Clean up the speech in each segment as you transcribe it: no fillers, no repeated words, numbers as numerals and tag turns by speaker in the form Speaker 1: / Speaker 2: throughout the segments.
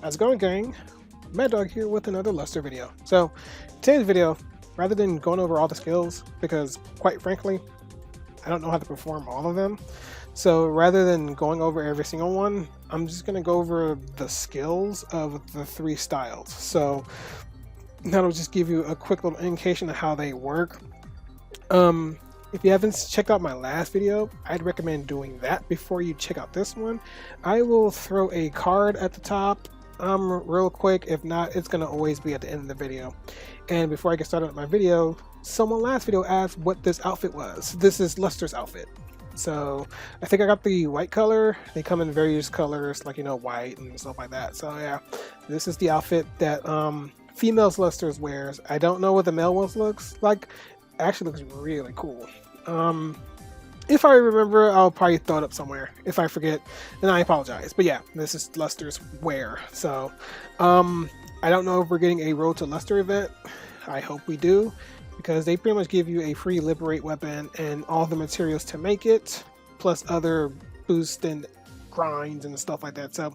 Speaker 1: How's it going, gang? Mad Dog here with another Luster video. So, today's video, rather than going over all the skills, because quite frankly, I don't know how to perform all of them. So rather than going over every single one, I'm just going to go over the skills of the 3 styles. So that'll just give you a quick little indication of how they work. If you haven't checked out my last video, I'd recommend doing that before you check out this one. I will throw a card at the top real quick. If not, it's going to always be at the end of the video. And before I get started with my video, someone last video asked what this outfit was. This is Luster's outfit. So I think I got the white color. They come in various colors, like, you know, white and stuff like that. So yeah, this is the outfit that females Luster's wears. I don't know what the male ones looks like. Actually looks really cool. If I remember, I'll probably throw it up somewhere. If I forget, then I apologize. But yeah, this is Luster's wear. So I don't know if we're getting a Road to Luster event. I hope we do, because they pretty much give you a free Liberate weapon and all the materials to make it, plus other boosts and grinds and stuff like that. So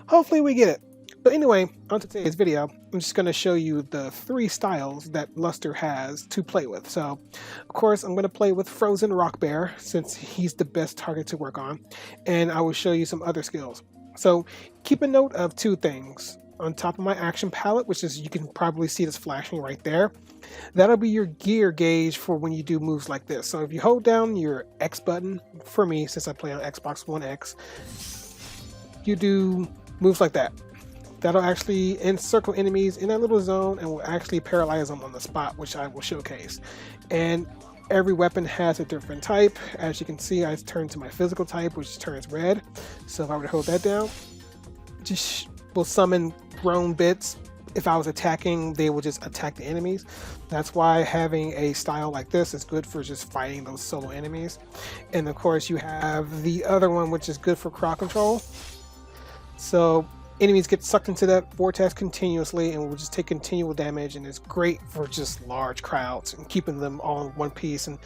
Speaker 1: hopefully we get it. But anyway, on to today's video, I'm just going to show you the 3 styles that Luster has to play with. So, of course, I'm going to play with Frozen Rock Bear, since he's the best target to work on. And I will show you some other skills. So, keep a note of 2 things. On top of my action palette, which is, you can probably see this flashing right there. That'll be your gear gauge for when you do moves like this. So, if you hold down your X button, for me, since I play on Xbox One X, you do moves like that. That'll actually encircle enemies in that little zone and will actually paralyze them on the spot, which I will showcase. And every weapon has a different type. As you can see, I turned to my physical type, which turns red. So if I were to hold that down, just will summon grown bits. If I was attacking, they will just attack the enemies. That's why having a style like this is good for just fighting those solo enemies. And of course, you have the other one, which is good for crowd control. So enemies get sucked into that vortex continuously and will just take continual damage, and it's great for just large crowds and keeping them all in one piece and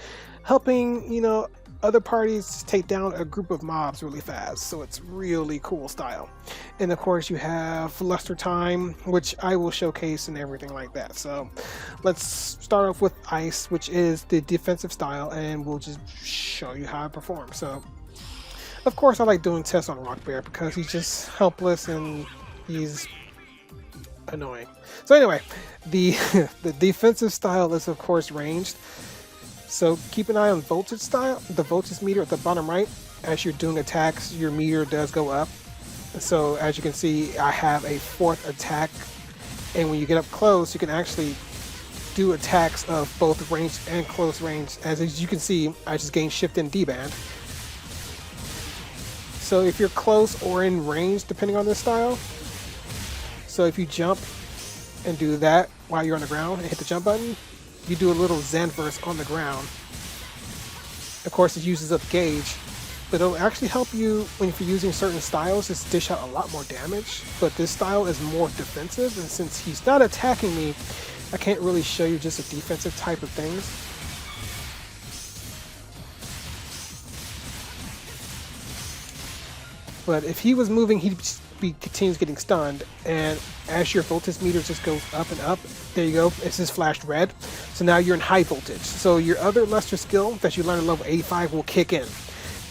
Speaker 1: helping, you know, other parties take down a group of mobs really fast. So it's really cool style. And of course you have Luster Time, which I will showcase and everything like that. So let's start off with Ice, which is the defensive style, and we'll just show you how it performs. So of course, I like doing tests on Rock Bear because he's just helpless and he's annoying. So anyway, the defensive style is of course ranged. So keep an eye on voltage style, the voltage meter at the bottom right. As you're doing attacks, your meter does go up. So as you can see, I have a 4th attack, and when you get up close, you can actually do attacks of both range and close range. As you can see, I just gained shift and D-band. So if you're close or in range, depending on this style, so if you jump and do that while you're on the ground and hit the jump button, you do a little Zen verse on the ground. Of course, it uses up gauge, but it'll actually help you when if you're using certain styles, just dish out a lot more damage. But this style is more defensive, and since he's not attacking me, I can't really show you just a defensive type of things. But if he was moving, he'd be continues getting stunned, and as your voltage meter just goes up and up, there you go, it's just flashed red. So now you're in high voltage. So your other Luster skill that you learn at level 85 will kick in.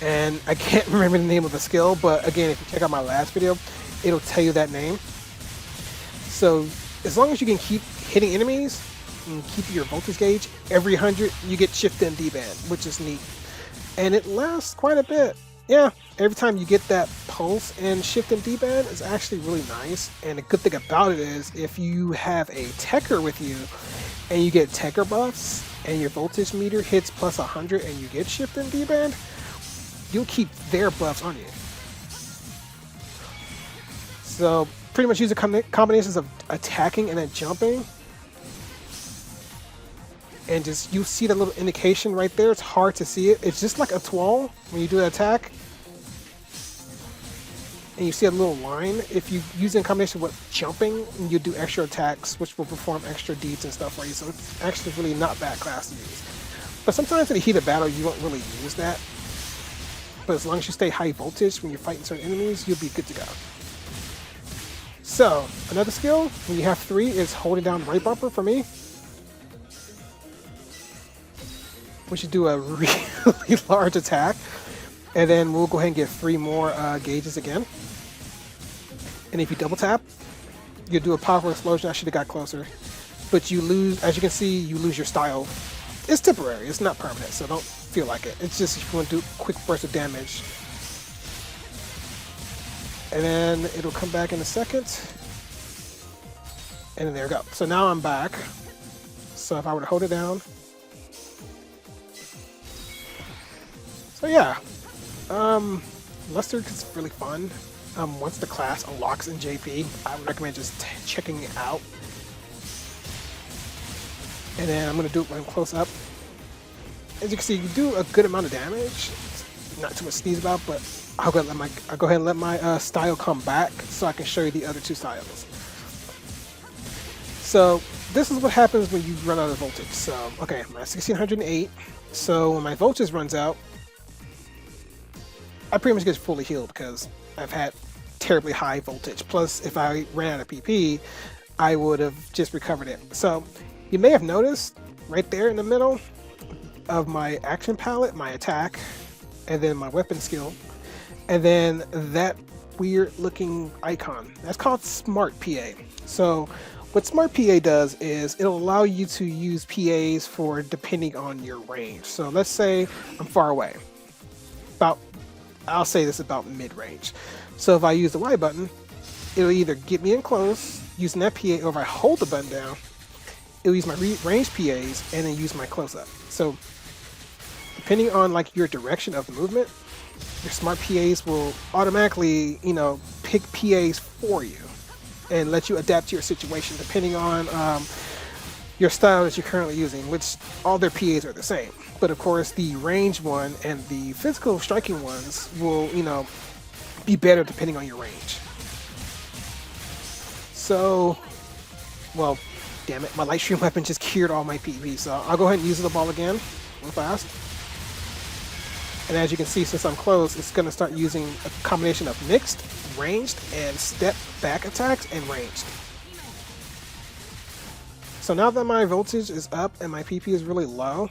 Speaker 1: And I can't remember the name of the skill, but again, if you check out my last video, it'll tell you that name. So as long as you can keep hitting enemies and keep your voltage gauge, every 100 you get shift and D-band, which is neat. And it lasts quite a bit. Yeah, every time you get that pulse and shift and D-band is actually really nice. And the good thing about it is if you have a Techer with you and you get Techer buffs and your voltage meter hits plus 100 and you get shift and D-band, you'll keep their buffs on you. So pretty much use the combinations of attacking and then jumping. And just, you see that little indication right there. It's hard to see it. It's just like a twirl when you do an attack. And you see a little line. If you use it in combination with jumping, you do extra attacks, which will perform extra deeds and stuff for you. So it's actually really not bad class to use. But sometimes in the heat of battle, you won't really use that. But as long as you stay high voltage when you're fighting certain enemies, you'll be good to go. So another skill when you have 3 is holding down right bumper for me. We should do a really large attack, and then we'll go ahead and get 3 more gauges again. And if you double tap, you do a powerful explosion. I should have got closer, but you lose. As you can see, you lose your style. It's temporary. It's not permanent, so don't feel like it. It's just if you want to do a quick burst of damage, and then it'll come back in a second. And then there we go. So now I'm back. So if I were to hold it down. So yeah, Luster is really fun. Once the class unlocks in JP, I would recommend just checking it out. And then I'm going to do it when I'm close up. As you can see, you do a good amount of damage. Not too much to sneeze about, but I'll go ahead and let my style come back so I can show you the other 2 styles. So this is what happens when you run out of voltage. So, okay, I'm at 1608. So when my voltage runs out, I pretty much get fully healed because I've had terribly high voltage. Plus, if I ran out of PP, I would have just recovered it. So you may have noticed right there in the middle of my action palette, my attack, and then my weapon skill, and then that weird looking icon. That's called Smart PA. So what Smart PA does is it'll allow you to use PAs for depending on your range. So let's say I'm far away. I'll say this about mid-range. So if I use the Y button, it'll either get me in close using that PA, or if I hold the button down, it'll use my range PAs and then use my close-up. So depending on like your direction of the movement, your smart PAs will automatically, pick PAs for you and let you adapt to your situation depending on your style that you're currently using, which all their PAs are the same. But of course, the range one and the physical striking ones will, be better depending on your range. So, well, damn it, my light stream weapon just cured all my PV, so I'll go ahead and use the ball again, real fast. And as you can see, since I'm close, it's going to start using a combination of mixed, ranged, and step back attacks and ranged. So now that my voltage is up and my PP is really low,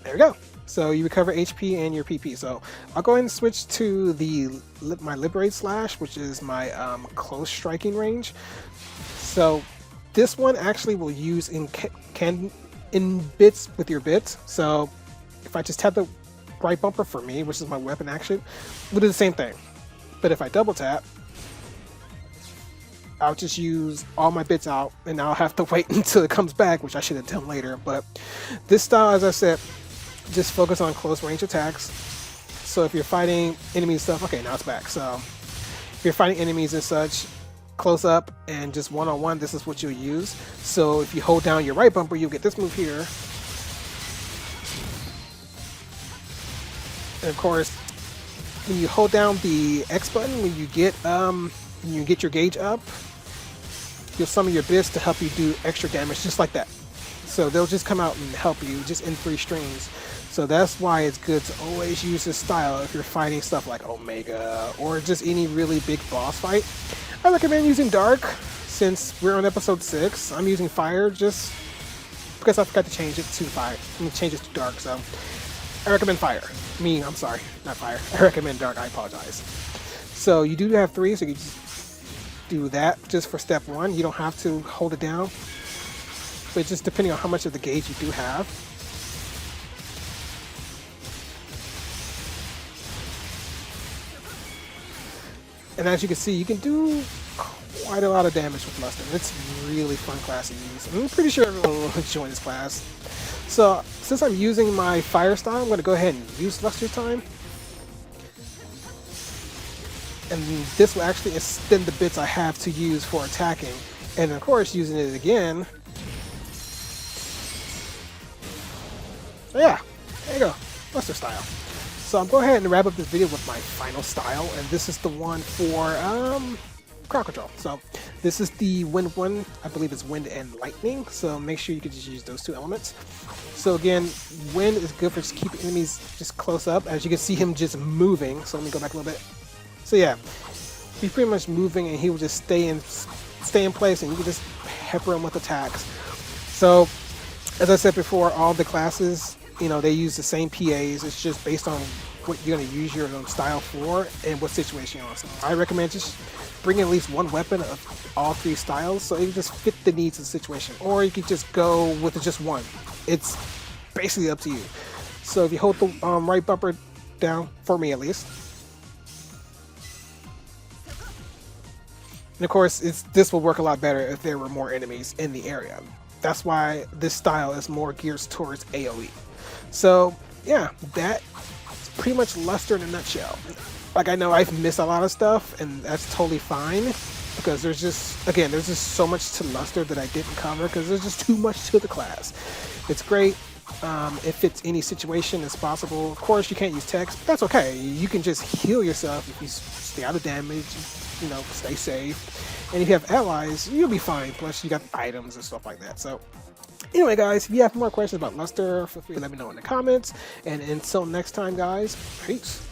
Speaker 1: there we go. So you recover HP and your PP. So I'll go ahead and switch to my Liberate Slash, which is my close striking range. So this one actually will use in bits with your bits. So if I just tap the right bumper for me, which is my weapon action, we'll do the same thing. But if I double tap, I'll just use all my bits out, and I'll have to wait until it comes back, which I should have done later. But this style, as I said, just focus on close range attacks. So if you're fighting enemy stuff, okay, now it's back. So if you're fighting enemies and such, close up and just one-on-one, this is what you'll use. So if you hold down your right bumper, you'll get this move here. And of course, when you hold down the X button, when you get your gauge up, you'll summon your bits to help you do extra damage, just like that. So they'll just come out and help you, just in 3 streams. So that's why it's good to always use this style if you're fighting stuff like Omega or just any really big boss fight. I recommend using Dark. Since we're on episode 6, I'm using Fire just because I forgot to change it to Fire. I'm gonna change it to Dark, so I recommend Fire. I'm sorry, not Fire. I recommend Dark, I apologize. So you do have 3, so you just do that just for step 1. You don't have to hold it down, but just depending on how much of the gauge you do have. And as you can see, you can do quite a lot of damage with Luster. It's really fun class to use. I'm pretty sure everyone will join this class. So since I'm using my Fire style, I'm going to go ahead and use Luster time. And this will actually extend the bits I have to use for attacking. And of course, using it again. So yeah, there you go, Luster style. So I'm going to go ahead and wrap up this video with my final style, and this is the one for crowd control. So this is the wind one, I believe it's wind and lightning, so make sure you can just use those 2 elements. So again, wind is good for just keeping enemies just close up. As you can see him just moving, so let me go back a little bit. So yeah, he's pretty much moving, and he will just stay in place, and you can just pepper him with attacks. So, as I said before, all the classes, you know, they use the same PAs. It's just based on what you're going to use your style for and what situation you're on. So I recommend just bring at least one weapon of all 3 styles, so it can just fit the needs of the situation. Or you can just go with just one. It's basically up to you. So if you hold the right bumper down, for me at least, and of course this will work a lot better if there were more enemies in the area. That's why this style is more geared towards AoE. So yeah, that's pretty much Luster in a nutshell. Like, I know I've missed a lot of stuff, and that's totally fine, because there's just so much to Luster that I didn't cover, because there's just too much to the class. It's great. It fits any situation as possible. Of course, you can't use text, but that's okay. You can just heal yourself if you stay out of damage, you know, stay safe. And if you have allies, you'll be fine. Plus, you got items and stuff like that. So, anyway, guys, if you have more questions about Luster, feel free to let me know in the comments. And until next time, guys, peace.